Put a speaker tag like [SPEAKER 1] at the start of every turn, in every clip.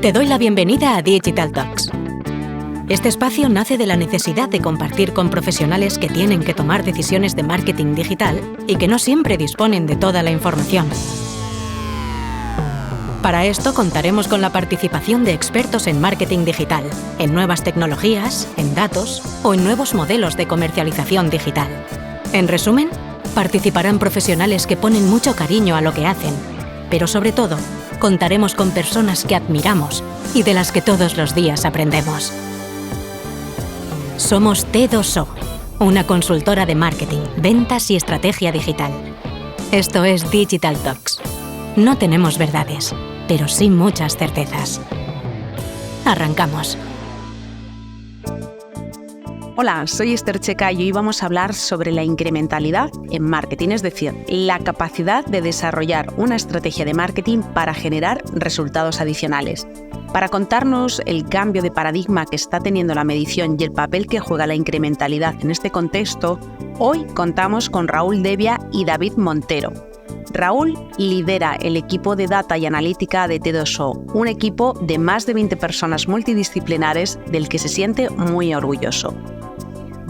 [SPEAKER 1] Te doy la bienvenida a Digital Talks. Este espacio nace de la necesidad de compartir con profesionales que tienen que tomar decisiones de marketing digital y que no siempre disponen de toda la información. Para esto contaremos con la participación de expertos en marketing digital, en nuevas tecnologías, en datos o en nuevos modelos de comercialización digital. En resumen, participarán profesionales que ponen mucho cariño a lo que hacen, pero sobre todo, contaremos con personas que admiramos y de las que todos los días aprendemos. Somos T2O, una consultora de marketing, ventas y estrategia digital. Esto es Digital Talks. No tenemos verdades, pero sí muchas certezas. Arrancamos.
[SPEAKER 2] Hola, soy Esther Checa y hoy vamos a hablar sobre la incrementalidad en marketing, es decir, la capacidad de desarrollar una estrategia de marketing para generar resultados adicionales. Para contarnos el cambio de paradigma que está teniendo la medición y el papel que juega la incrementalidad en este contexto, hoy contamos con Raúl Devia y David Montero. Raúl lidera el equipo de Data y Analítica de T2O, un equipo de más de 20 personas multidisciplinares del que se siente muy orgulloso.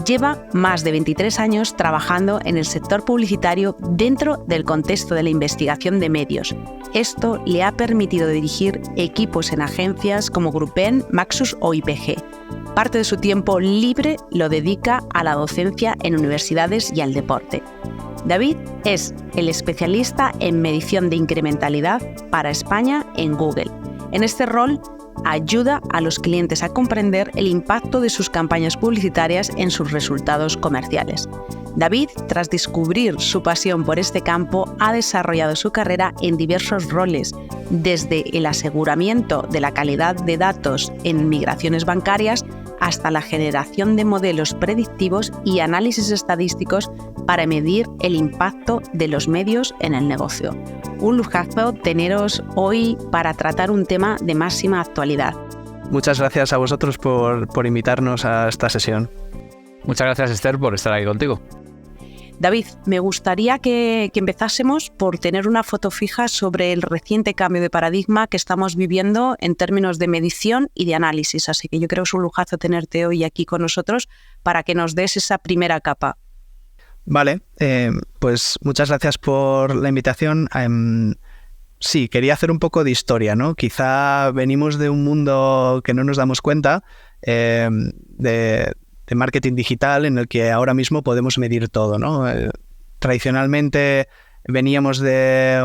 [SPEAKER 2] Lleva más de 23 años trabajando en el sector publicitario dentro del contexto de la investigación de medios. Esto le ha permitido dirigir equipos en agencias como GroupM, Maxus o IPG. Parte de su tiempo libre lo dedica a la docencia en universidades y al deporte. David es el especialista en medición de incrementalidad para España en Google. En este rol, ayuda a los clientes a comprender el impacto de sus campañas publicitarias en sus resultados comerciales. David, tras descubrir su pasión por este campo, ha desarrollado su carrera en diversos roles, desde el aseguramiento de la calidad de datos en migraciones bancarias hasta la generación de modelos predictivos y análisis estadísticos para medir el impacto de los medios en el negocio. Un lujazo teneros hoy para tratar un tema de máxima actualidad.
[SPEAKER 3] Muchas gracias a vosotros por invitarnos a esta sesión.
[SPEAKER 4] Muchas gracias, Esther, por estar aquí contigo.
[SPEAKER 2] David, me gustaría que empezásemos por tener una foto fija sobre el reciente cambio de paradigma que estamos viviendo en términos de medición y de análisis. Así que yo creo que es un lujazo tenerte hoy aquí con nosotros para que nos des esa primera capa.
[SPEAKER 3] Vale, pues muchas gracias por la invitación. Sí, quería hacer un poco de historia, ¿no? Quizá venimos de un mundo que no nos damos cuenta, de marketing digital, en el que ahora mismo podemos medir todo, ¿no? Tradicionalmente veníamos de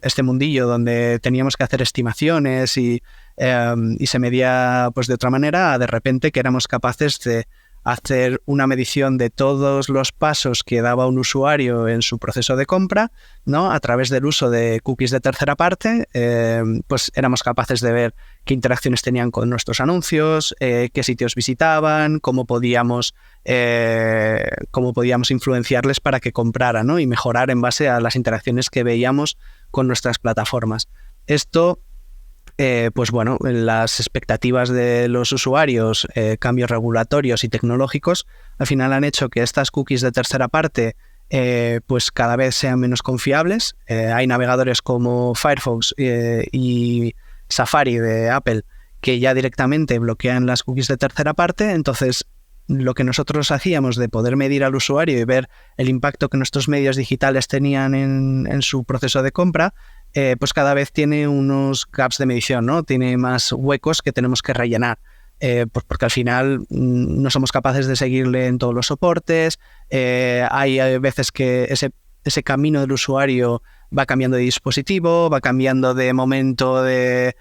[SPEAKER 3] este mundillo donde teníamos que hacer estimaciones y se medía pues de otra manera, a de repente que éramos capaces de hacer una medición de todos los pasos que daba un usuario en su proceso de compra, ¿no? A través del uso de cookies de tercera parte, pues éramos capaces de ver qué interacciones tenían con nuestros anuncios, qué sitios visitaban, cómo podíamos influenciarles para que compraran, ¿no? Y mejorar en base a las interacciones que veíamos con nuestras plataformas. Esto pues bueno, las expectativas de los usuarios, cambios regulatorios y tecnológicos, al final han hecho que estas cookies de tercera parte pues cada vez sean menos confiables. Hay navegadores como Firefox y Safari de Apple que ya directamente bloquean las cookies de tercera parte. Entonces, lo que nosotros hacíamos de poder medir al usuario y ver el impacto que nuestros medios digitales tenían en su proceso de compra, pues cada vez tiene unos gaps de medición, ¿no? Tiene más huecos que tenemos que rellenar, pues porque al final no somos capaces de seguirle en todos los soportes. Hay veces que ese camino del usuario va cambiando de dispositivo, va cambiando de momento de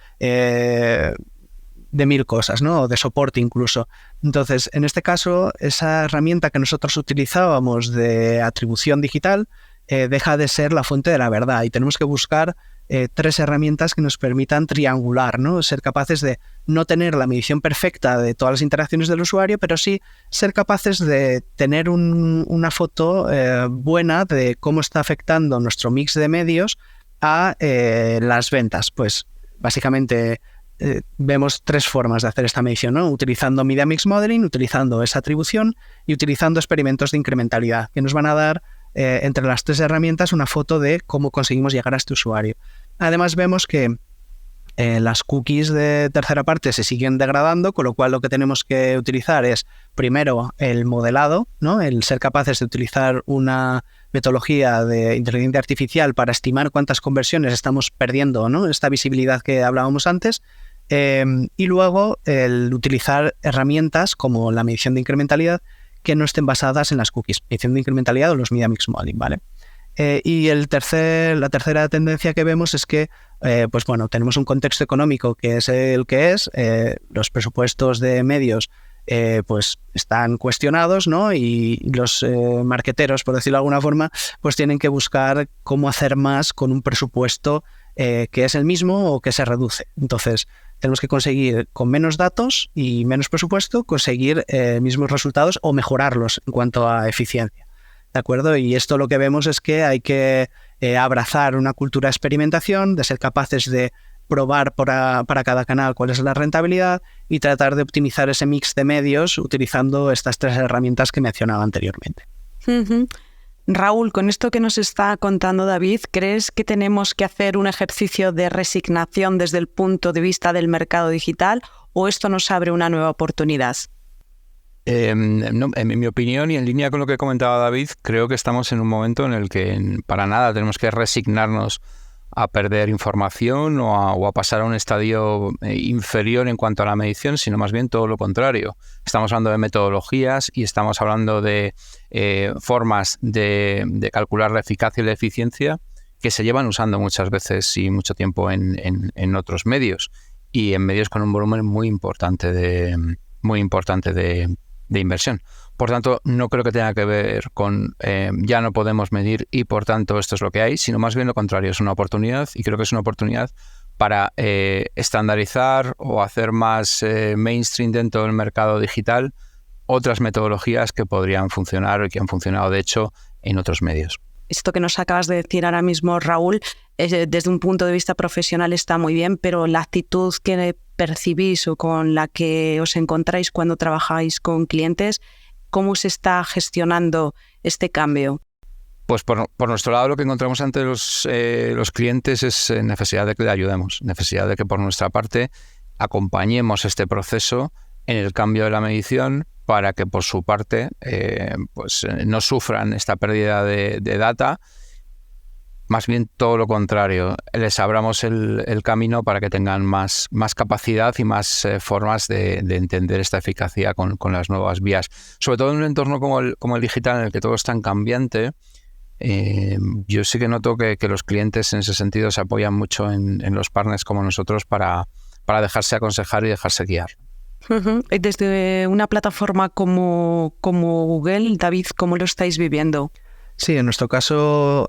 [SPEAKER 3] 1000 cosas, ¿no? O de soporte incluso. Entonces, en este caso, esa herramienta que nosotros utilizábamos de atribución digital deja de ser la fuente de la verdad y tenemos que buscar 3 herramientas que nos permitan triangular, ¿no? Ser capaces de no tener la medición perfecta de todas las interacciones del usuario, pero sí ser capaces de tener una foto buena de cómo está afectando nuestro mix de medios a las ventas. Pues básicamente vemos 3 formas de hacer esta medición, ¿no? Utilizando Media Mix Modeling, utilizando esa atribución y utilizando experimentos de incrementalidad que nos van a dar entre las 3 herramientas una foto de cómo conseguimos llegar a este usuario. Además vemos que las cookies de tercera parte se siguen degradando, con lo cual lo que tenemos que utilizar es primero el modelado, ¿no? El ser capaces de utilizar una metodología de inteligencia artificial para estimar cuántas conversiones estamos perdiendo, ¿no? Esta visibilidad que hablábamos antes. Y luego el utilizar herramientas como la medición de incrementalidad que no estén basadas en las cookies, medición de incrementalidad o los media mix modeling, ¿vale? Y la tercera tendencia que vemos es que pues bueno, tenemos un contexto económico que es el que es, los presupuestos de medios pues están cuestionados, ¿no? Y los marketeros, por decirlo de alguna forma, pues tienen que buscar cómo hacer más con un presupuesto que es el mismo o que se reduce. Entonces, tenemos que conseguir con menos datos y menos presupuesto conseguir mismos resultados o mejorarlos en cuanto a eficiencia. ¿De acuerdo? Y esto lo que vemos es que hay que abrazar una cultura de experimentación, de ser capaces de probar para cada canal cuál es la rentabilidad y tratar de optimizar ese mix de medios utilizando estas 3 herramientas que mencionaba anteriormente.
[SPEAKER 2] Uh-huh. Raúl, con esto que nos está contando David, ¿crees que tenemos que hacer un ejercicio de resignación desde el punto de vista del mercado digital o esto nos abre una nueva oportunidad?
[SPEAKER 4] No, en mi opinión y en línea con lo que comentaba David, creo que estamos en un momento en el que para nada tenemos que resignarnos a perder información o a pasar a un estadio inferior en cuanto a la medición, sino más bien todo lo contrario. Estamos hablando de metodologías y estamos hablando de formas de calcular la eficacia y la eficiencia que se llevan usando muchas veces y mucho tiempo en otros medios y en medios con un volumen muy importante de inversión. Por tanto, no creo que tenga que ver con ya no podemos medir y por tanto esto es lo que hay, sino más bien lo contrario, es una oportunidad y creo que es una oportunidad para estandarizar o hacer más mainstream dentro del mercado digital otras metodologías que podrían funcionar o que han funcionado de hecho en otros medios.
[SPEAKER 2] Esto que nos acabas de decir ahora mismo, Raúl, desde un punto de vista profesional está muy bien, pero la actitud que percibís o con la que os encontráis cuando trabajáis con clientes, ¿cómo se está gestionando este cambio?
[SPEAKER 4] Pues por nuestro lado lo que encontramos ante los clientes es necesidad de que le ayudemos, necesidad de que por nuestra parte acompañemos este proceso en el cambio de la medición para que por su parte pues no sufran esta pérdida de data. Más bien todo lo contrario, les abramos el camino para que tengan más capacidad y más formas de entender esta eficacia con las nuevas vías. Sobre todo en un entorno como el digital en el que todo es tan cambiante, yo sí que noto que los clientes en ese sentido se apoyan mucho en los partners como nosotros para dejarse aconsejar y dejarse guiar.
[SPEAKER 2] Uh-huh. Desde una plataforma como Google, David, ¿cómo lo estáis viviendo?
[SPEAKER 3] Sí, en nuestro caso,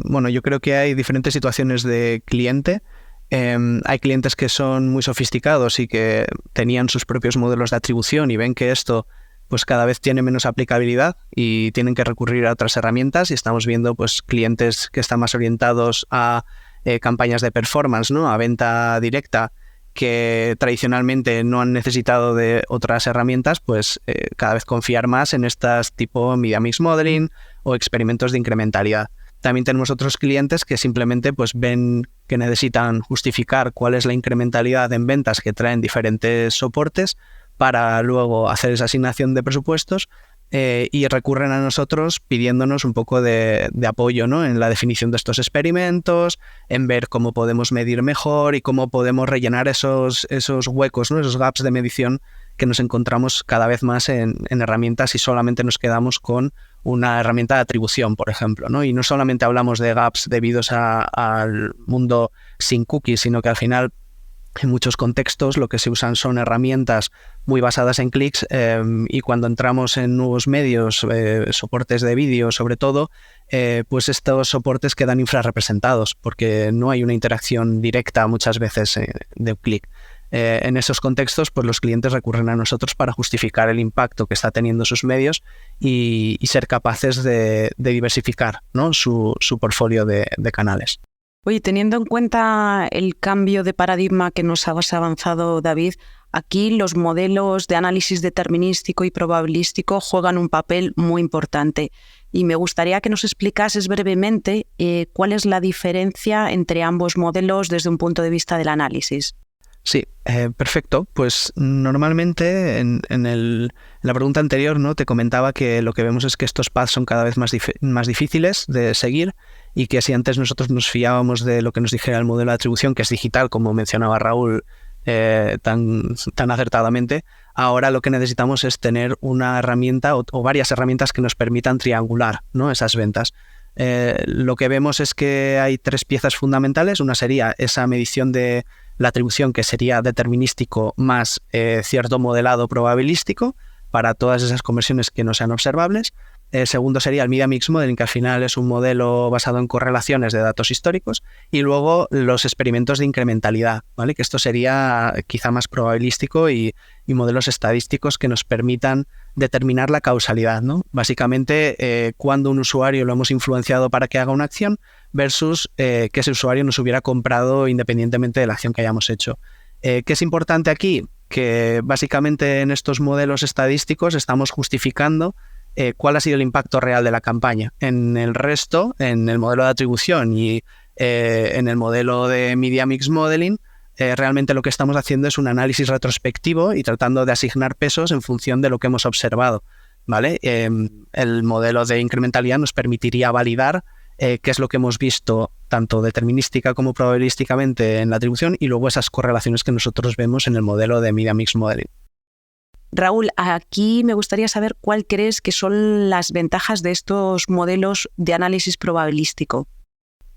[SPEAKER 3] bueno, yo creo que hay diferentes situaciones de cliente. Hay clientes que son muy sofisticados y que tenían sus propios modelos de atribución y ven que esto pues cada vez tiene menos aplicabilidad y tienen que recurrir a otras herramientas y estamos viendo pues clientes que están más orientados a campañas de performance, ¿no? A venta directa, que tradicionalmente no han necesitado de otras herramientas, pues cada vez confiar más en estas tipo media mix modeling o experimentos de incrementalidad. También tenemos otros clientes que simplemente pues ven que necesitan justificar cuál es la incrementalidad en ventas que traen diferentes soportes para luego hacer esa asignación de presupuestos y recurren a nosotros pidiéndonos un poco de apoyo, ¿no? En la definición de estos experimentos, en ver cómo podemos medir mejor y cómo podemos rellenar esos huecos, ¿no? Esos gaps de medición que nos encontramos cada vez más en herramientas y solamente nos quedamos con una herramienta de atribución, por ejemplo, ¿no? Y no solamente hablamos de gaps debidos al mundo sin cookies, sino que al final en muchos contextos lo que se usan son herramientas muy basadas en clics y cuando entramos en nuevos medios, soportes de vídeo sobre todo, pues estos soportes quedan infrarrepresentados porque no hay una interacción directa muchas veces de clic. En esos contextos, pues los clientes recurren a nosotros para justificar el impacto que está teniendo sus medios y ser capaces de diversificar, ¿no? su portfolio de canales.
[SPEAKER 2] Oye, teniendo en cuenta el cambio de paradigma que nos has avanzado, David, aquí los modelos de análisis determinístico y probabilístico juegan un papel muy importante. Y me gustaría que nos explicases brevemente cuál es la diferencia entre ambos modelos desde un punto de vista del análisis.
[SPEAKER 3] Sí, perfecto. Pues normalmente en la pregunta anterior, ¿no?, te comentaba que lo que vemos es que estos paths son cada vez más difíciles de seguir y que si antes nosotros nos fiábamos de lo que nos dijera el modelo de atribución, que es digital, como mencionaba Raúl tan acertadamente, ahora lo que necesitamos es tener una herramienta o varias herramientas que nos permitan triangular, ¿no?, esas ventas. Lo que vemos es que hay 3 piezas fundamentales. Una sería esa medición de la atribución, que sería determinístico más cierto modelado probabilístico para todas esas conversiones que no sean observables. Segundo sería el Media Mix Modeling, que al final es un modelo basado en correlaciones de datos históricos. Y luego los experimentos de incrementalidad, ¿vale?, que esto sería quizá más probabilístico y modelos estadísticos que nos permitan determinar la causalidad, ¿no? Básicamente, cuando un usuario lo hemos influenciado para que haga una acción versus que ese usuario nos hubiera comprado independientemente de la acción que hayamos hecho. ¿Qué es importante aquí? Que básicamente en estos modelos estadísticos estamos justificando cuál ha sido el impacto real de la campaña. En el resto, en el modelo de atribución y en el modelo de Media Mix Modeling, realmente lo que estamos haciendo es un análisis retrospectivo y tratando de asignar pesos en función de lo que hemos observado, ¿vale? El modelo de incrementalidad nos permitiría validar qué es lo que hemos visto tanto determinística como probabilísticamente en la atribución y luego esas correlaciones que nosotros vemos en el modelo de Media Mix Modeling.
[SPEAKER 2] Raúl, aquí me gustaría saber cuál crees que son las ventajas de estos modelos de análisis probabilístico.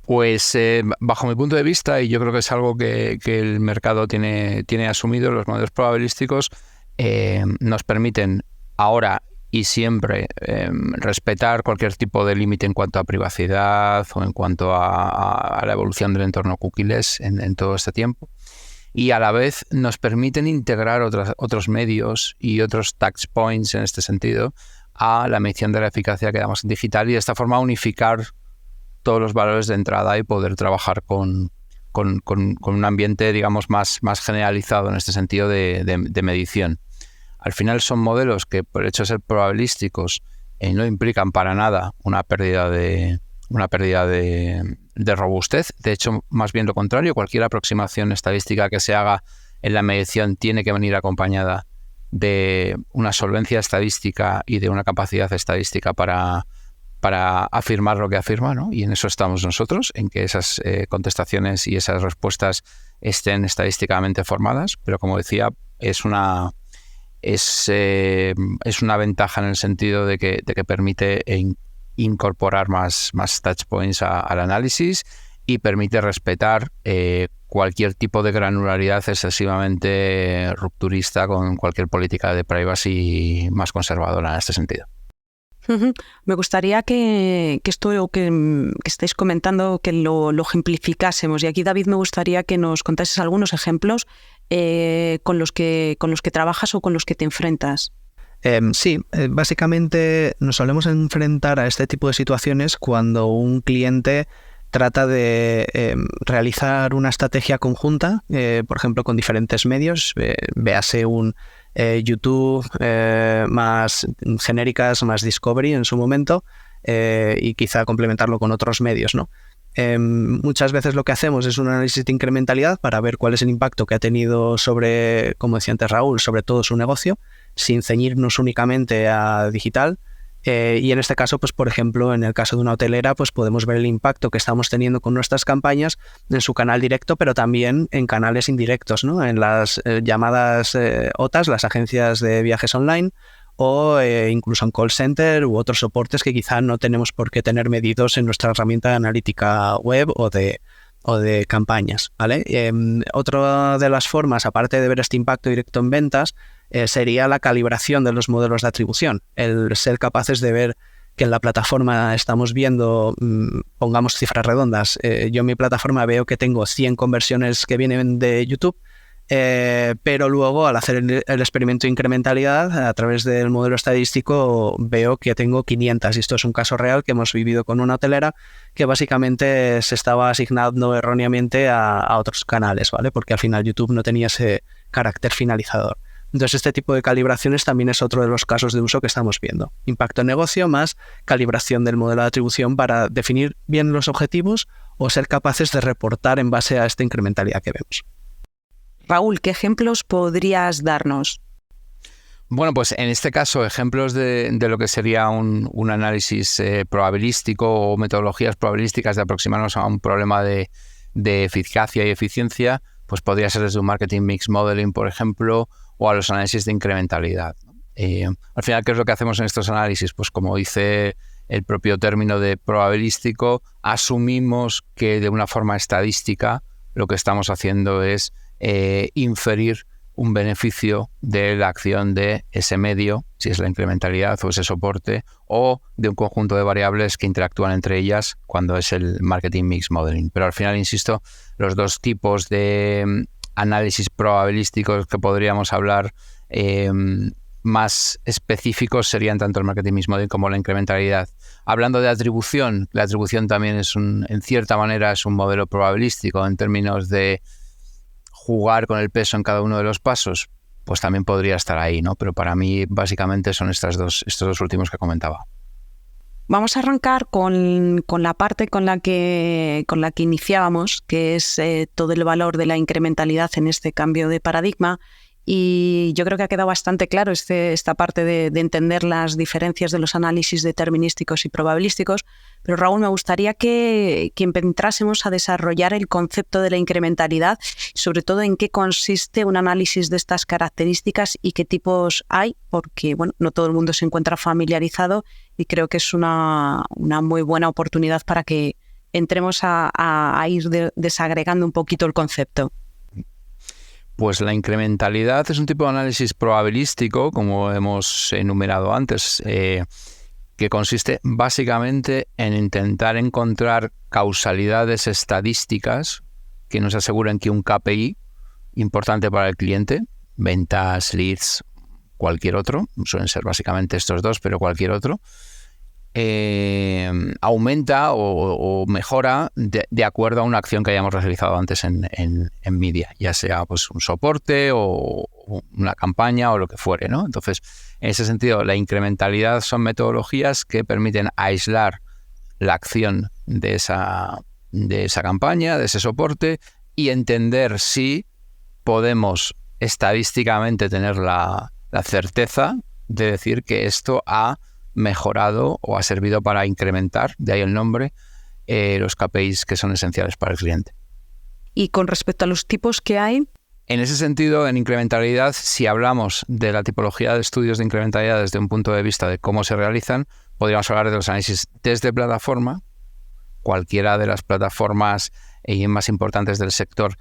[SPEAKER 4] Pues bajo mi punto de vista, y yo creo que es algo que el mercado tiene asumido, los modelos probabilísticos nos permiten ahora y siempre respetar cualquier tipo de límite en cuanto a privacidad o en cuanto a la evolución del entorno cookieless en todo este tiempo. Y a la vez nos permiten integrar otros medios y otros touch points en este sentido a la medición de la eficacia que damos en digital y de esta forma unificar todos los valores de entrada y poder trabajar con un ambiente, digamos, más generalizado en este sentido de medición. Al final son modelos que, por el hecho de ser probabilísticos, no implican para nada una pérdida de robustez. De hecho, más bien lo contrario, cualquier aproximación estadística que se haga en la medición tiene que venir acompañada de una solvencia estadística y de una capacidad estadística para afirmar lo que afirma, ¿no? Y en eso estamos nosotros, en que esas contestaciones y esas respuestas estén estadísticamente formadas, pero como decía, es una ventaja en el sentido de que permite incorporar más touch points al análisis y permite respetar cualquier tipo de granularidad excesivamente rupturista con cualquier política de privacy más conservadora en este sentido.
[SPEAKER 2] Me gustaría que esto que estáis comentando que lo ejemplificásemos, y aquí, David, me gustaría que nos contases algunos ejemplos con los que trabajas o con los que te enfrentas.
[SPEAKER 3] Sí, básicamente nos solemos enfrentar a este tipo de situaciones cuando un cliente trata de realizar una estrategia conjunta, por ejemplo, con diferentes medios, véase un YouTube más genéricas, más Discovery en su momento, y quizá complementarlo con otros medios, ¿no? Muchas veces lo que hacemos es un análisis de incrementalidad para ver cuál es el impacto que ha tenido sobre, como decía antes Raúl, sobre todo su negocio, sin ceñirnos únicamente a digital. Y en este caso, pues por ejemplo, en el caso de una hotelera, pues podemos ver el impacto que estamos teniendo con nuestras campañas en su canal directo, pero también en canales indirectos, ¿no? En las llamadas OTAs, las agencias de viajes online, o incluso en call center u otros soportes que quizá no tenemos por qué tener medidos en nuestra herramienta analítica web o de campañas, ¿vale? Otra de las formas, aparte de ver este impacto directo en ventas, sería la calibración de los modelos de atribución, el ser capaces de ver que en la plataforma estamos viendo, pongamos cifras redondas, yo en mi plataforma veo que tengo 100 conversiones que vienen de YouTube, Pero luego al hacer el experimento de incrementalidad a través del modelo estadístico veo que tengo 500 y esto es un caso real que hemos vivido con una hotelera que básicamente se estaba asignando erróneamente a otros canales, ¿vale? Porque al final YouTube no tenía ese carácter finalizador. Entonces este tipo de calibraciones también es otro de los casos de uso que estamos viendo. Impacto en negocio más calibración del modelo de atribución para definir bien los objetivos o ser capaces de reportar en base a esta incrementalidad que vemos.
[SPEAKER 2] Raúl, ¿qué ejemplos podrías darnos?
[SPEAKER 4] Bueno, pues en este caso, ejemplos de lo que sería un análisis probabilístico o metodologías probabilísticas de aproximarnos a un problema de eficacia y eficiencia, pues podría ser desde un marketing mix modeling, por ejemplo, o a los análisis de incrementalidad. Al final, ¿qué es lo que hacemos en estos análisis? Pues como dice el propio término de probabilístico, asumimos que de una forma estadística lo que estamos haciendo es inferir un beneficio de la acción de ese medio, si es la incrementalidad o ese soporte, o de un conjunto de variables que interactúan entre ellas cuando es el marketing mix modeling. Pero al final, insisto, los dos tipos de análisis probabilísticos que podríamos hablar más específicos serían tanto el marketing mix modeling como la incrementalidad. Hablando de atribución, la atribución también es en cierta manera es un modelo probabilístico en términos de jugar con el peso en cada uno de los pasos, pues también podría estar ahí, ¿no? Pero para mí básicamente son estos dos últimos que comentaba.
[SPEAKER 2] Vamos a arrancar con la parte con la que iniciábamos, que es todo el valor de la incrementalidad en este cambio de paradigma. Y yo creo que ha quedado bastante claro esta parte de entender las diferencias de los análisis determinísticos y probabilísticos. Pero Raúl, me gustaría que entrásemos a desarrollar el concepto de la incrementalidad, sobre todo en qué consiste un análisis de estas características y qué tipos hay, porque bueno, no todo el mundo se encuentra familiarizado y creo que es una muy buena oportunidad para que entremos a ir desagregando un poquito el concepto.
[SPEAKER 4] Pues la incrementalidad es un tipo de análisis probabilístico, como hemos enumerado antes, que consiste básicamente en intentar encontrar causalidades estadísticas que nos aseguren que un KPI importante para el cliente, ventas, leads, cualquier otro, suelen ser básicamente estos dos, pero cualquier otro, aumenta o mejora de acuerdo a una acción que hayamos realizado antes en media, ya sea pues un soporte o una campaña o lo que fuere, ¿no? Entonces, en ese sentido, la incrementalidad son metodologías que permiten aislar la acción de esa campaña, de ese soporte, y entender si podemos estadísticamente tener la certeza de decir que esto ha mejorado o ha servido para incrementar, de ahí el nombre, los KPIs que son esenciales para el cliente.
[SPEAKER 2] Y con respecto a los tipos que hay,
[SPEAKER 4] en ese sentido, en incrementalidad, si hablamos de la tipología de estudios de incrementalidad desde un punto de vista de cómo se realizan, podríamos hablar de los análisis desde plataforma. Cualquiera de las plataformas más importantes del sector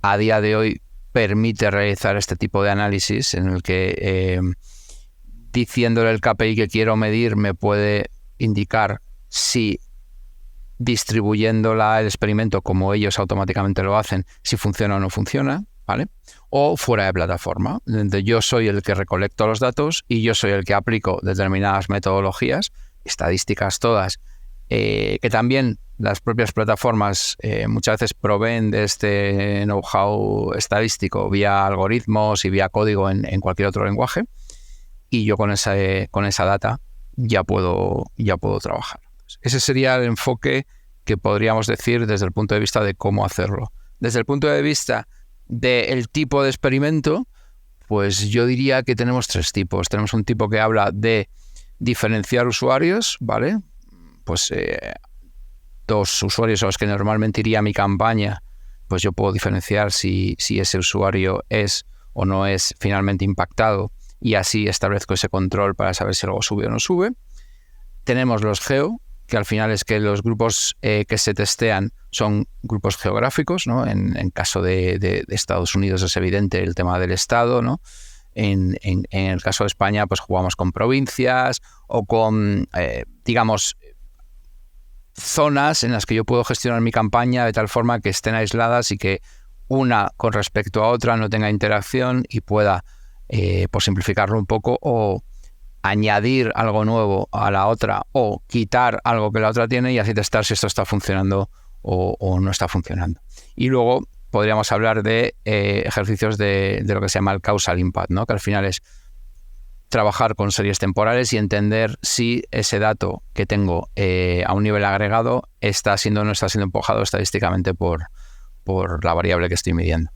[SPEAKER 4] a día de hoy permite realizar este tipo de análisis en el que diciéndole el KPI que quiero medir me puede indicar si distribuyendo el experimento como ellos automáticamente lo hacen, si funciona o no funciona, ¿vale? O fuera de plataforma, donde yo soy el que recolecto los datos y yo soy el que aplico determinadas metodologías, estadísticas todas, que también las propias plataformas muchas veces proveen de este know-how estadístico vía algoritmos y vía código en cualquier otro lenguaje, y yo con esa data ya puedo trabajar. Ese sería el enfoque que podríamos decir desde el punto de vista de cómo hacerlo. Desde el punto de vista del tipo de experimento, pues yo diría que tenemos tres tipos. Tenemos un tipo que habla de diferenciar usuarios, ¿vale? Pues dos usuarios a los que normalmente iría mi campaña, pues yo puedo diferenciar si ese usuario es o no es finalmente impactado, y así establezco ese control para saber si algo sube o no sube. Tenemos los geo, que al final es que los grupos que se testean son grupos geográficos, ¿no? En caso de Estados Unidos es evidente el tema del estado, ¿no? En el caso de España, pues jugamos con provincias o con, digamos, zonas en las que yo puedo gestionar mi campaña de tal forma que estén aisladas y que una con respecto a otra no tenga interacción y pueda, por simplificarlo un poco, o añadir algo nuevo a la otra o quitar algo que la otra tiene y así testar si esto está funcionando o no está funcionando. Y luego podríamos hablar de ejercicios de lo que se llama el causal impact, ¿no? Que al final es trabajar con series temporales y entender si ese dato que tengo a un nivel agregado está siendo o no está siendo empujado estadísticamente por la variable que estoy midiendo.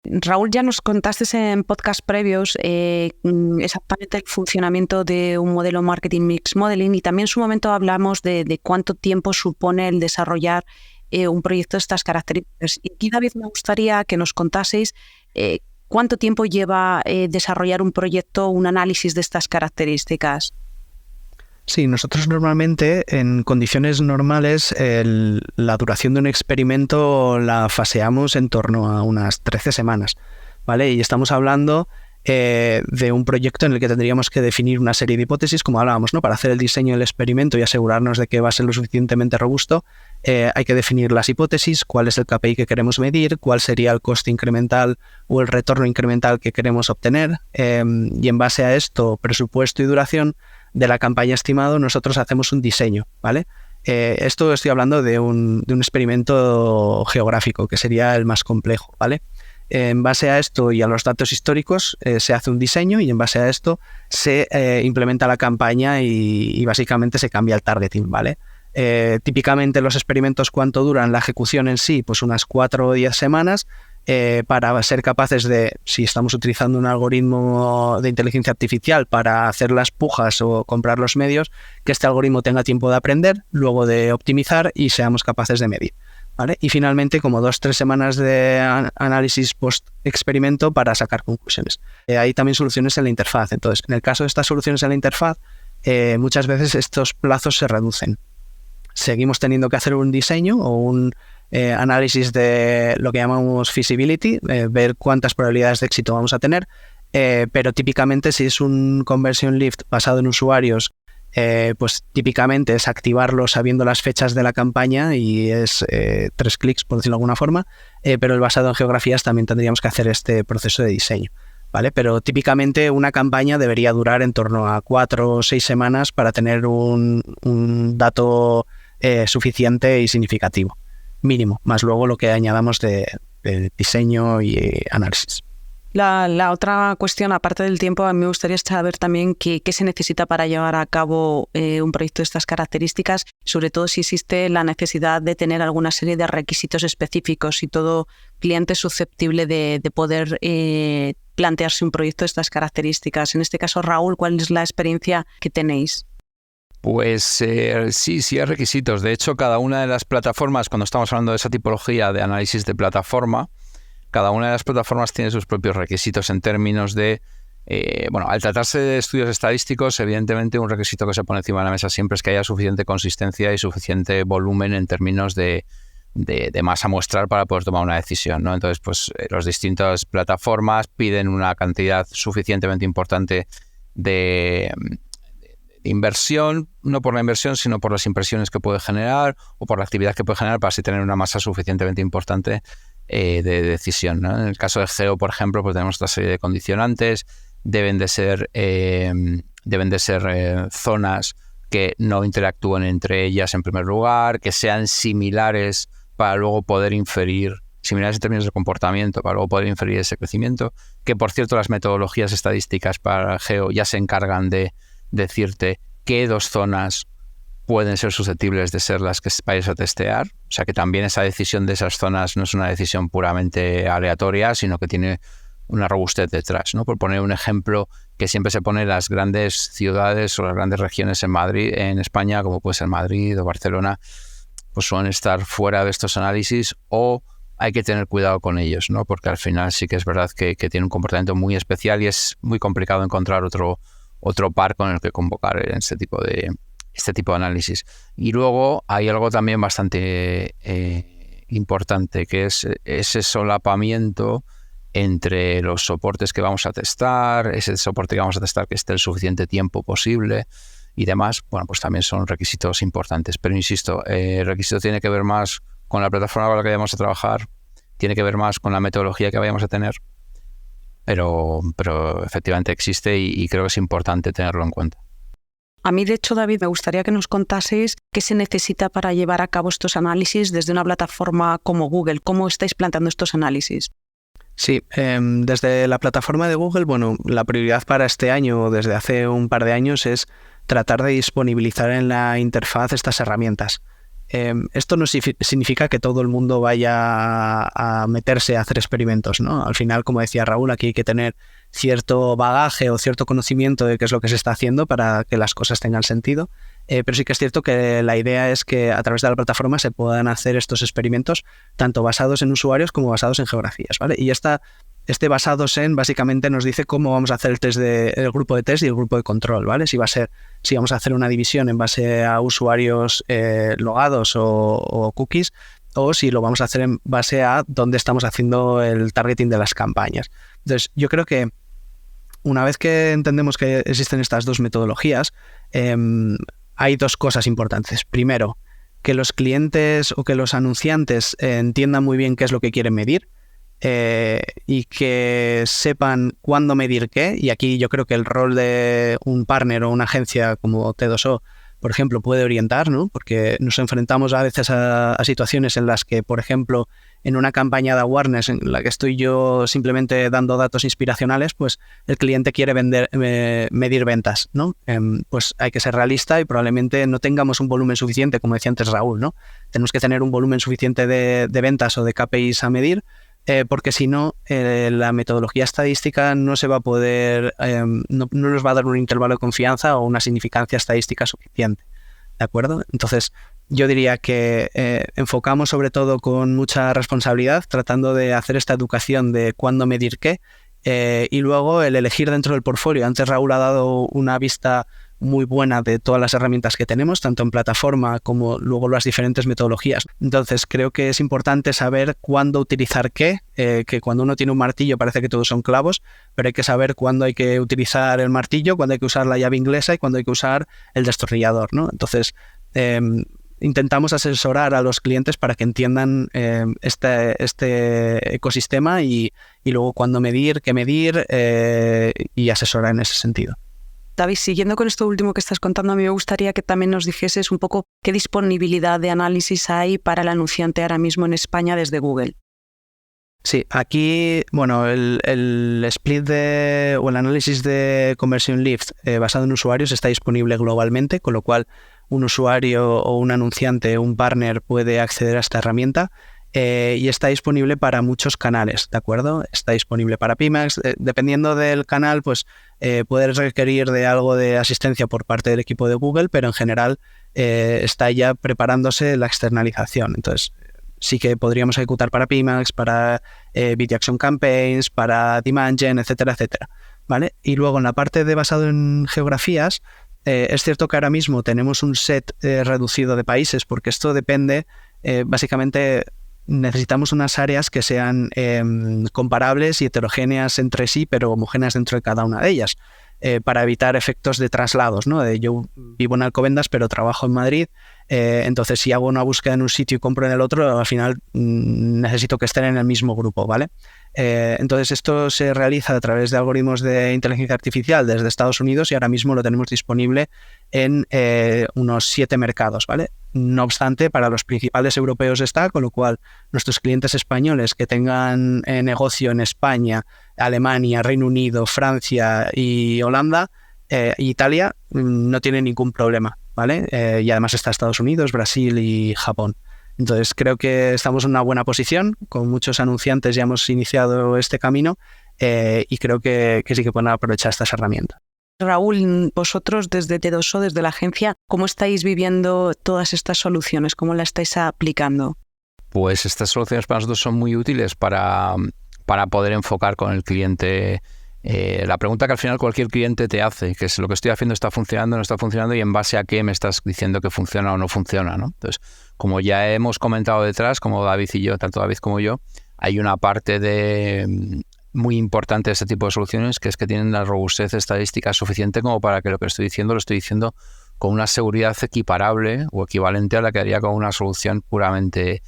[SPEAKER 2] Raúl, ya nos contaste en podcast previos exactamente el funcionamiento de un modelo Marketing Mix Modeling, y también en su momento hablamos de cuánto tiempo supone el desarrollar un proyecto de estas características. Y aquí, David, me gustaría que nos contaseis cuánto tiempo lleva desarrollar un proyecto, un análisis de estas características.
[SPEAKER 3] Sí, nosotros normalmente en condiciones normales la duración de un experimento la faseamos en torno a unas 13 semanas, ¿vale? Y estamos hablando de un proyecto en el que tendríamos que definir una serie de hipótesis, como hablábamos, ¿no? Para hacer el diseño del experimento y asegurarnos de que va a ser lo suficientemente robusto, hay que definir las hipótesis, cuál es el KPI que queremos medir, cuál sería el coste incremental o el retorno incremental que queremos obtener, y en base a esto, presupuesto y duración de la campaña estimado, nosotros hacemos un diseño, ¿vale? Esto estoy hablando de un experimento geográfico, que sería el más complejo, ¿vale? En base a esto y a los datos históricos se hace un diseño, y en base a esto se implementa la campaña y básicamente se cambia el targeting, ¿vale? Típicamente los experimentos, ¿cuánto duran la ejecución en sí? Pues unas 4 o 10 semanas, para ser capaces de, si estamos utilizando un algoritmo de inteligencia artificial para hacer las pujas o comprar los medios, que este algoritmo tenga tiempo de aprender, luego de optimizar y seamos capaces de medir, ¿vale? Y finalmente como 2-3 semanas de análisis post-experimento para sacar conclusiones. Hay también soluciones en la interfaz. Entonces, en el caso de estas soluciones en la interfaz, muchas veces estos plazos se reducen. Seguimos teniendo que hacer un diseño o un análisis de lo que llamamos feasibility, ver cuántas probabilidades de éxito vamos a tener, pero típicamente si es un conversion lift basado en usuarios, pues típicamente es activarlo sabiendo las fechas de la campaña y es 3 clics, por decirlo de alguna forma, pero el basado en geografías también tendríamos que hacer este proceso de diseño, ¿vale? Pero típicamente una campaña debería durar en torno a 4 o 6 semanas para tener un dato suficiente y significativo, mínimo, más luego lo que añadamos de diseño y análisis.
[SPEAKER 2] La otra cuestión, aparte del tiempo, a mí me gustaría saber también qué se necesita para llevar a cabo un proyecto de estas características, sobre todo si existe la necesidad de tener alguna serie de requisitos específicos y todo cliente es susceptible de poder plantearse un proyecto de estas características. En este caso, Raúl, ¿cuál es la experiencia que tenéis?
[SPEAKER 4] Pues sí hay requisitos. De hecho, cada una de las plataformas, cuando estamos hablando de esa tipología de análisis de plataforma, cada una de las plataformas tiene sus propios requisitos en términos de, al tratarse de estudios estadísticos, evidentemente un requisito que se pone encima de la mesa siempre es que haya suficiente consistencia y suficiente volumen en términos de masa muestral para poder tomar una decisión, ¿no? Entonces, pues las distintas plataformas piden una cantidad suficientemente importante de inversión, no por la inversión, sino por las impresiones que puede generar o por la actividad que puede generar para así tener una masa suficientemente importante de decisión, ¿no? En el caso de Geo, por ejemplo, pues tenemos otra serie de condicionantes. Deben de ser zonas que no interactúen entre ellas en primer lugar, que sean similares para luego poder inferir, similares en términos de comportamiento, para luego poder inferir ese crecimiento, que por cierto las metodologías estadísticas para Geo ya se encargan de decirte qué 2 zonas pueden ser susceptibles de ser las que vayas a testear. O sea que también esa decisión de esas zonas no es una decisión puramente aleatoria, sino que tiene una robustez detrás, ¿no? Por poner un ejemplo que siempre se pone, las grandes ciudades o las grandes regiones en España, como puede ser Madrid o Barcelona, pues suelen estar fuera de estos análisis o hay que tener cuidado con ellos, ¿no? Porque al final sí que es verdad que tiene un comportamiento muy especial y es muy complicado encontrar otro par con el que convocar en este tipo de análisis. Y luego hay algo también bastante importante, que es ese solapamiento entre los soportes que vamos a testar, ese soporte que vamos a testar que esté el suficiente tiempo posible y demás. Bueno, pues también son requisitos importantes. Pero insisto, el requisito tiene que ver más con la plataforma con la que vamos a trabajar, tiene que ver más con la metodología que vayamos a tener, pero efectivamente existe y creo que es importante tenerlo en cuenta.
[SPEAKER 2] A mí, de hecho, David, me gustaría que nos contaseis qué se necesita para llevar a cabo estos análisis desde una plataforma como Google. ¿Cómo estáis planteando estos análisis?
[SPEAKER 3] Sí, desde la plataforma de Google, bueno, la prioridad para este año, desde hace un par de años, es tratar de disponibilizar en la interfaz estas herramientas. Esto no significa que todo el mundo vaya a meterse a hacer experimentos, ¿no? Al final, como decía Raúl, aquí hay que tener cierto bagaje o cierto conocimiento de qué es lo que se está haciendo para que las cosas tengan sentido. Pero sí que es cierto que la idea es que a través de la plataforma se puedan hacer estos experimentos tanto basados en usuarios como basados en geografías, ¿vale? Y este basados en básicamente nos dice cómo vamos a hacer el grupo de test y el grupo de control, ¿vale? Si vamos a hacer una división en base a usuarios logados o cookies, o si lo vamos a hacer en base a dónde estamos haciendo el targeting de las campañas. Entonces, yo creo que una vez que entendemos que existen estas dos metodologías, hay dos cosas importantes. Primero, que los clientes o que los anunciantes entiendan muy bien qué es lo que quieren medir y que sepan cuándo medir qué. Y aquí yo creo que el rol de un partner o una agencia como T2O, por ejemplo, puede orientar, ¿no? Porque nos enfrentamos a veces a situaciones en las que, por ejemplo, en una campaña de awareness en la que estoy yo simplemente dando datos inspiracionales, pues el cliente quiere medir ventas, ¿no? Pues hay que ser realista y probablemente no tengamos un volumen suficiente, como decía antes Raúl, ¿no? Tenemos que tener un volumen suficiente de ventas o de KPIs a medir, porque si no, la metodología estadística no se va a poder, no nos va a dar un intervalo de confianza o una significancia estadística suficiente, ¿de acuerdo? Entonces, yo diría que enfocamos sobre todo con mucha responsabilidad, tratando de hacer esta educación de cuándo medir qué, y luego el elegir dentro del portfolio. Antes Raúl ha dado una vista muy buena de todas las herramientas que tenemos, tanto en plataforma como luego las diferentes metodologías. Entonces, creo que es importante saber cuándo utilizar qué, que cuando uno tiene un martillo parece que todos son clavos, pero hay que saber cuándo hay que utilizar el martillo, cuándo hay que usar la llave inglesa y cuándo hay que usar el destornillador, ¿no? Entonces, intentamos asesorar a los clientes para que entiendan este ecosistema y luego cuándo medir, qué medir y asesorar en ese sentido.
[SPEAKER 2] David, siguiendo con esto último que estás contando, a mí me gustaría que también nos dijeses un poco qué disponibilidad de análisis hay para el anunciante ahora mismo en España desde Google.
[SPEAKER 3] Sí, aquí, bueno, el split o el análisis de conversion lift basado en usuarios está disponible globalmente, con lo cual un usuario o un anunciante, un partner puede acceder a esta herramienta y está disponible para muchos canales, ¿de acuerdo? Está disponible para PMax, dependiendo del canal, pues puedes requerir de algo de asistencia por parte del equipo de Google, pero en general está ya preparándose la externalización. Entonces, sí que podríamos ejecutar para PMax, para Video Action Campaigns, para Demand Gen, etcétera, etcétera, ¿vale? Y luego en la parte de basado en geografías, es cierto que ahora mismo tenemos un set reducido de países, porque esto depende, básicamente necesitamos unas áreas que sean comparables y heterogéneas entre sí, pero homogéneas dentro de cada una de ellas, para evitar efectos de traslados, ¿no? Yo vivo en Alcobendas, pero trabajo en Madrid, entonces si hago una búsqueda en un sitio y compro en el otro, al final necesito que estén en el mismo grupo, ¿vale? Entonces esto se realiza a través de algoritmos de inteligencia artificial desde Estados Unidos y ahora mismo lo tenemos disponible en unos 7 mercados, ¿vale? No obstante, para los principales europeos está, con lo cual nuestros clientes españoles que tengan negocio en España, Alemania, Reino Unido, Francia y Holanda, Italia, no tienen ningún problema, ¿vale? Y además está Estados Unidos, Brasil y Japón. Entonces creo que estamos en una buena posición, con muchos anunciantes ya hemos iniciado este camino y creo que sí que pueden aprovechar estas herramientas.
[SPEAKER 2] Raúl, vosotros desde T2O, desde la agencia, ¿cómo estáis viviendo todas estas soluciones? ¿Cómo las estáis aplicando?
[SPEAKER 4] Pues estas soluciones para nosotros son muy útiles para poder enfocar con el cliente la pregunta que al final cualquier cliente te hace, que es lo que estoy haciendo está funcionando, no está funcionando y en base a qué me estás diciendo que funciona o no funciona, ¿no? Entonces, como ya hemos comentado detrás, como David y yo, tanto David como yo, hay una parte muy importante de este tipo de soluciones que es que tienen la robustez estadística suficiente como para que lo que estoy diciendo lo estoy diciendo con una seguridad equiparable o equivalente a la que haría con una solución puramente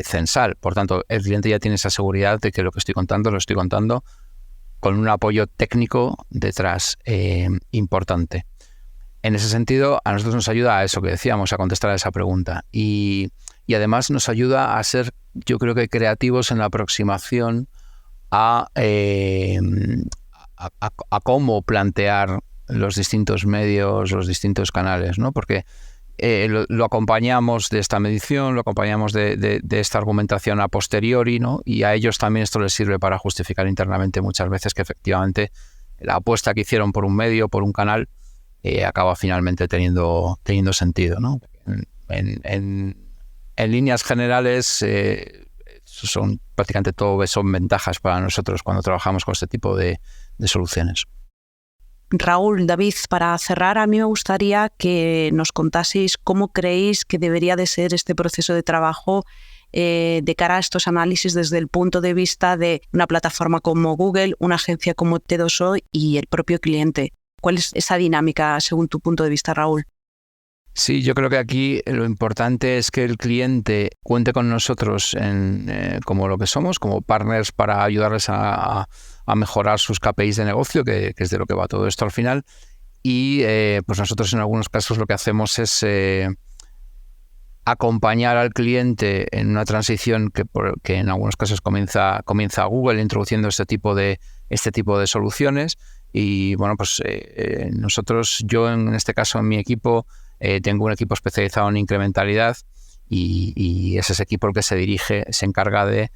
[SPEAKER 4] censal. Por tanto, el cliente ya tiene esa seguridad de que lo que estoy contando lo estoy contando con un apoyo técnico detrás importante. En ese sentido, a nosotros nos ayuda a eso que decíamos, a contestar a esa pregunta. Y además nos ayuda a ser, yo creo que creativos en la aproximación a cómo plantear los distintos medios, los distintos canales, ¿no? Porque lo acompañamos de esta medición, lo acompañamos de esta argumentación a posteriori, ¿no? Y a ellos también esto les sirve para justificar internamente muchas veces que efectivamente la apuesta que hicieron por un medio, por un canal, acaba finalmente teniendo sentido, ¿no? En líneas generales, son prácticamente todo son ventajas para nosotros cuando trabajamos con este tipo de soluciones.
[SPEAKER 2] Raúl, David, para cerrar, a mí me gustaría que nos contaseis cómo creéis que debería de ser este proceso de trabajo de cara a estos análisis desde el punto de vista de una plataforma como Google, una agencia como T2O y el propio cliente. ¿Cuál es esa dinámica según tu punto de vista, Raúl?
[SPEAKER 4] Sí, yo creo que aquí lo importante es que el cliente cuente con nosotros como lo que somos, como partners para ayudarles a mejorar sus KPIs de negocio, que es de lo que va todo esto al final. Y pues nosotros en algunos casos lo que hacemos es acompañar al cliente en una transición que en algunos casos comienza Google introduciendo este tipo de soluciones. Y bueno, pues yo en este caso en mi equipo tengo un equipo especializado en incrementalidad y es ese equipo el que se encarga de,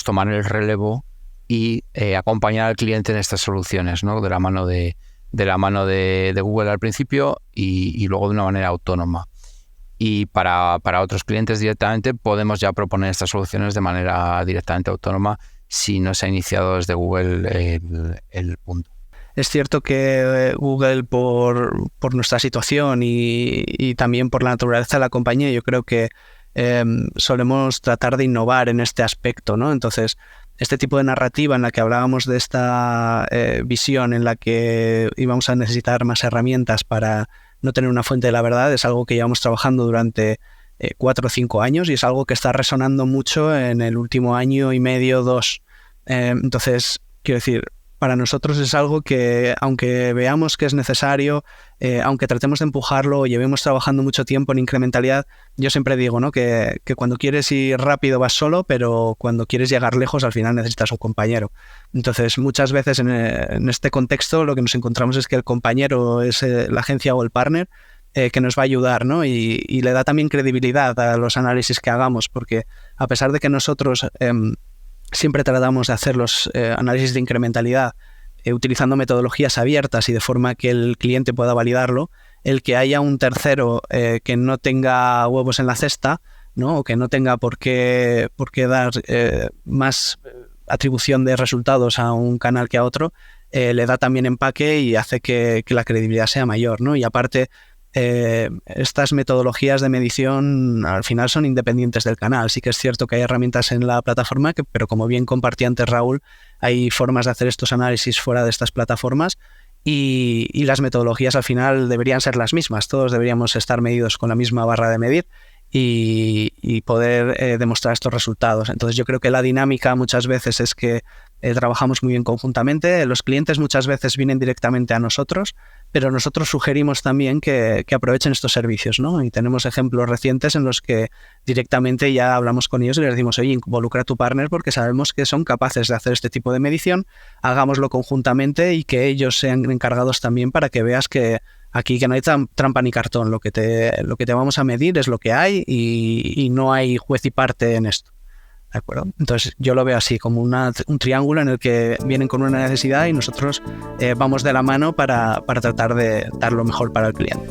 [SPEAKER 4] tomar el relevo y acompañar al cliente en estas soluciones, ¿no? De la mano de Google al principio y luego de una manera autónoma. Y para otros clientes directamente podemos ya proponer estas soluciones de manera directamente autónoma si no se ha iniciado desde Google el punto.
[SPEAKER 3] Es cierto que Google, por nuestra situación y también por la naturaleza de la compañía, yo creo que solemos tratar de innovar en este aspecto, ¿no? Entonces, este tipo de narrativa en la que hablábamos de esta visión en la que íbamos a necesitar más herramientas para no tener una fuente de la verdad es algo que llevamos trabajando durante 4 o 5 años y es algo que está resonando mucho en el último año y medio, 2. Entonces, quiero decir, para nosotros es algo que, aunque veamos que es necesario, aunque tratemos de empujarlo o llevemos trabajando mucho tiempo en incrementalidad, yo siempre digo, ¿no? que cuando quieres ir rápido vas solo, pero cuando quieres llegar lejos al final necesitas un compañero. Entonces, muchas veces en este contexto lo que nos encontramos es que el compañero es la agencia o el partner que nos va a ayudar, ¿no? Y le da también credibilidad a los análisis que hagamos, porque a pesar de que nosotros siempre tratamos de hacer los análisis de incrementalidad utilizando metodologías abiertas y de forma que el cliente pueda validarlo, el que haya un tercero que no tenga huevos en la cesta, ¿no? O que no tenga por qué dar más atribución de resultados a un canal que a otro, le da también empaque y hace que la credibilidad sea mayor, ¿no? Y aparte, estas metodologías de medición al final son independientes del canal. Sí que es cierto que hay herramientas en la plataforma, pero como bien compartía antes Raúl, hay formas de hacer estos análisis fuera de estas plataformas y las metodologías al final deberían ser las mismas. Todos deberíamos estar medidos con la misma barra de medir y poder demostrar estos resultados. Entonces yo creo que la dinámica muchas veces es que trabajamos muy bien conjuntamente. Los clientes muchas veces vienen directamente a nosotros, pero nosotros sugerimos también que aprovechen estos servicios, ¿no? Y tenemos ejemplos recientes en los que directamente ya hablamos con ellos y les decimos, oye, involucra a tu partner porque sabemos que son capaces de hacer este tipo de medición, hagámoslo conjuntamente y que ellos sean encargados también para que veas que aquí que no hay trampa ni cartón, lo que te vamos a medir es lo que hay y no hay juez y parte en esto. ¿De acuerdo? Entonces yo lo veo así, como un triángulo en el que vienen con una necesidad y nosotros vamos de la mano para tratar de dar lo mejor para el cliente.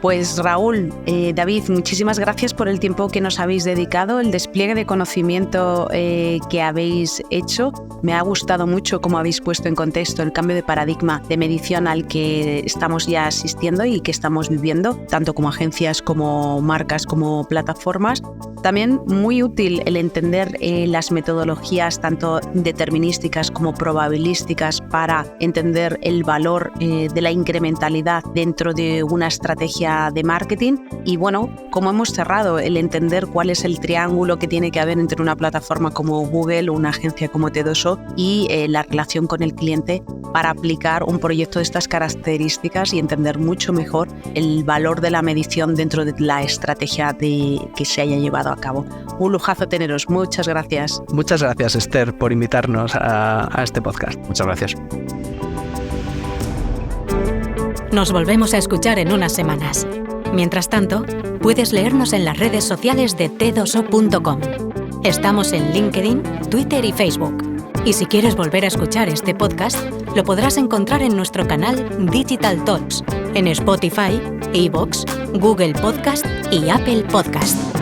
[SPEAKER 2] Pues Raúl, David, muchísimas gracias por el tiempo que nos habéis dedicado, el despliegue de conocimiento que habéis hecho. Me ha gustado mucho cómo habéis puesto en contexto el cambio de paradigma de medición al que estamos ya asistiendo y que estamos viviendo, tanto como agencias, como marcas, como plataformas. También muy útil el entender las metodologías tanto determinísticas como probabilísticas para entender el valor de la incrementalidad dentro de una estrategia de marketing. Y bueno, como hemos cerrado, el entender cuál es el triángulo que tiene que haber entre una plataforma como Google o una agencia como Tedoso y la relación con el cliente para aplicar un proyecto de estas características y entender mucho mejor el valor de la medición dentro de la estrategia que se haya llevado a cabo. Un lujazo teneros. Muchas gracias.
[SPEAKER 3] Muchas gracias, Esther, por invitarnos a este podcast.
[SPEAKER 4] Muchas gracias.
[SPEAKER 1] Nos volvemos a escuchar en unas semanas. Mientras tanto, puedes leernos en las redes sociales de t2o.com. Estamos en LinkedIn, Twitter y Facebook. Y si quieres volver a escuchar este podcast, lo podrás encontrar en nuestro canal Digital Talks, en Spotify, iVoox, Google Podcast y Apple Podcast.